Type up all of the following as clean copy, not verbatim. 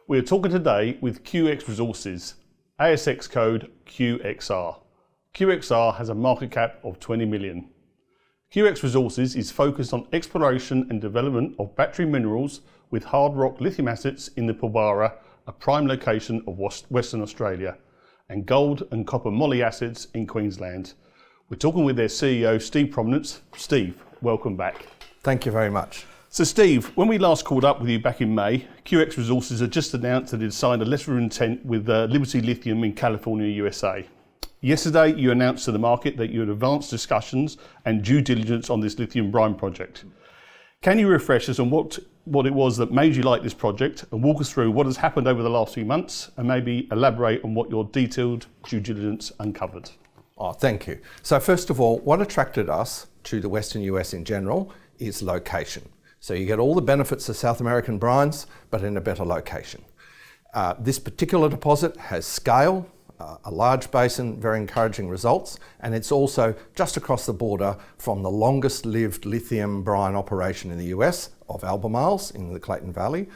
We're talking today with QX Resources, ASX code QXR. QXR has a market cap of 20 million. QX Resources is focused on exploration and development of battery minerals with hard rock lithium assets in the Pilbara, a prime location of Western Australia, and gold and copper moly assets in Queensland. We're talking with their CEO, Steve Prominence. Steve, welcome back. Thank you very much. So Steve, when we last called up with you back in May, QX Resources had just announced that it had signed a letter of intent with Liberty Lithium in California, USA. Yesterday, you announced to the market that you had advanced discussions and due diligence on this lithium brine project. Can you refresh us on what it was that made you like this project and walk us through what has happened over the last few months and maybe elaborate on what your detailed due diligence uncovered? Oh, thank you. So first of all, what attracted us to the Western US in general is location. So you get all the benefits of South American brines, but in a better location. This particular deposit has scale, a large basin, very encouraging results, and it's also just across the border from the longest lived lithium brine operation in the US of Albemarle's in the Clayton Valley.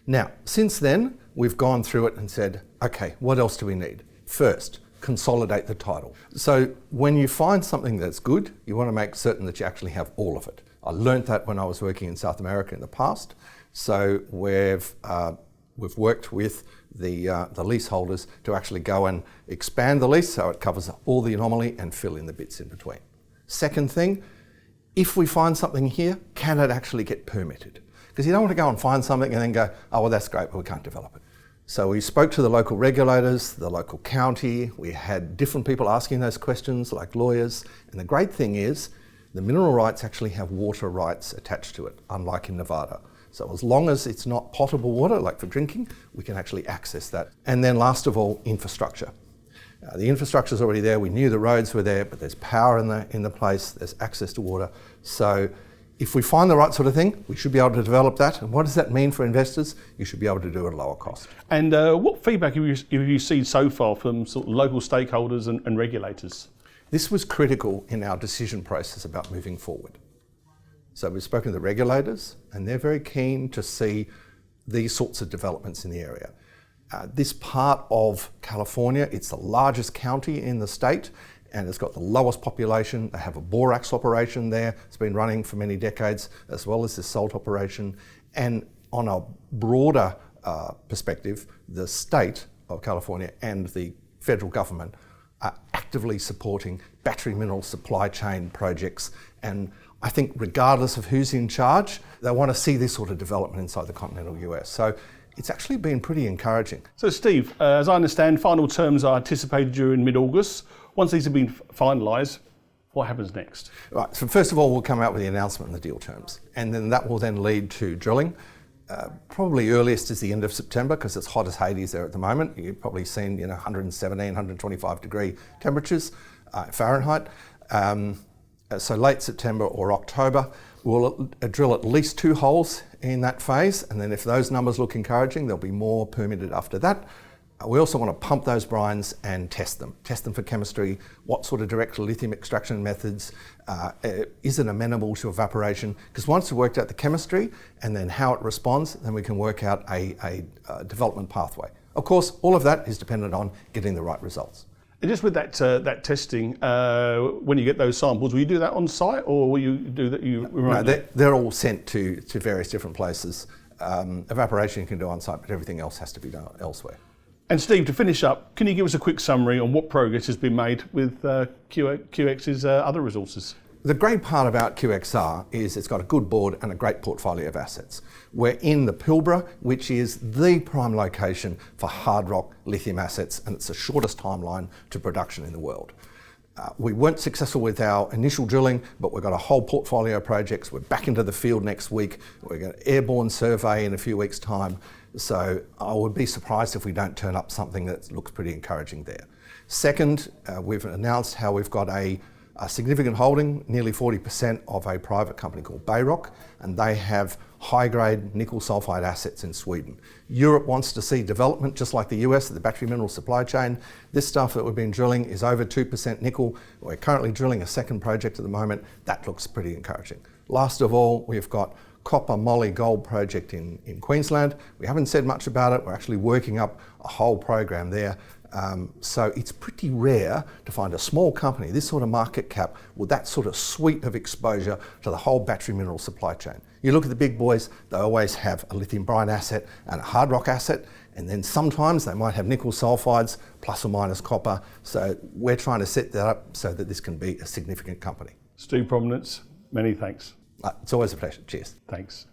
Now, since then, we've gone through it and said, okay, what else do we need? First, consolidate the title. So when you find something that's good, you want to make certain that you actually have all of it. I learned that when I was working in South America in the past. So we've worked with the leaseholders to actually go and expand the lease so it covers all the anomaly and fill in the bits in between. Second thing, if we find something here, can it actually get permitted? Because you don't want to go and find something and then go, oh, well, that's great, but we can't develop it. So we spoke to the local regulators, the local county. We had different people asking those questions, like lawyers. And the great thing is, the mineral rights actually have water rights attached to it, unlike in Nevada. So as long as it's not potable water, like for drinking, we can actually access that. And then last of all, infrastructure. The infrastructure's already there. We knew the roads were there, but there's power in the place, there's access to water. So if we find the right sort of thing, we should be able to develop that. And what does that mean for investors? You should be able to do it at a lower cost. And what feedback have you seen so far from sort of local stakeholders and regulators? This was critical in our decision process about moving forward. So we've spoken to the regulators and they're very keen to see these sorts of developments in the area. This part of California, it's the largest county in the state and it's got the lowest population. They have a borax operation there. It's been running for many decades, as well as this salt operation. And on a broader perspective, the state of California and the federal government are actively supporting battery mineral supply chain projects. And I think regardless of who's in charge, they want to see this sort of development inside the continental US. So it's actually been pretty encouraging. So Steve, as I understand, final terms are anticipated during mid-August. Once these have been finalised, what happens next? Right, so first of all, we'll come out with the announcement and the deal terms. And then that will then lead to drilling. Probably earliest is the end of September because it's hot as Hades there at the moment. You've probably seen 117, 125 degree temperatures Fahrenheit. So late September or October, we'll drill at least 2 holes in that phase. And then if those numbers look encouraging, there'll be more permitted after that. We also want to pump those brines and test them for chemistry, what sort of direct lithium extraction methods, is it amenable to evaporation? Because once we've worked out the chemistry and then how it responds, then we can work out a development pathway. Of course, all of that is dependent on getting the right results. And just with that testing, when you get those samples, will you do that on site or will you do that? No, they're all sent to various different places. Evaporation you can do on site, but everything else has to be done elsewhere. And Steve, to finish up, can you give us a quick summary on what progress has been made with QX's other resources? The great part about QXR is it's got a good board and a great portfolio of assets. We're in the Pilbara, which is the prime location for hard rock lithium assets, and it's the shortest timeline to production in the world. We weren't successful with our initial drilling, but we've got a whole portfolio of projects. We're back into the field next week. We're going to airborne survey in a few weeks' time. So I would be surprised if we don't turn up something that looks pretty encouraging there. Second, we've announced how we've got a significant holding, nearly 40% of a private company called Bayrock, and they have high-grade nickel sulfide assets in Sweden. Europe wants to see development, just like the US, the battery mineral supply chain. This stuff that we've been drilling is over 2% nickel. We're currently drilling a second project at the moment. That looks pretty encouraging. Last of all, we've got copper moly gold project in Queensland. We haven't said much about it. We're actually working up a whole program there. So it's pretty rare to find a small company, this sort of market cap, with that sort of suite of exposure to the whole battery mineral supply chain. You look at the big boys, they always have a lithium brine asset and a hard rock asset, and then sometimes they might have nickel sulfides plus or minus copper. So we're trying to set that up so that this can be a significant company. Stu Prominence, many thanks. It's always a pleasure. Cheers. Thanks.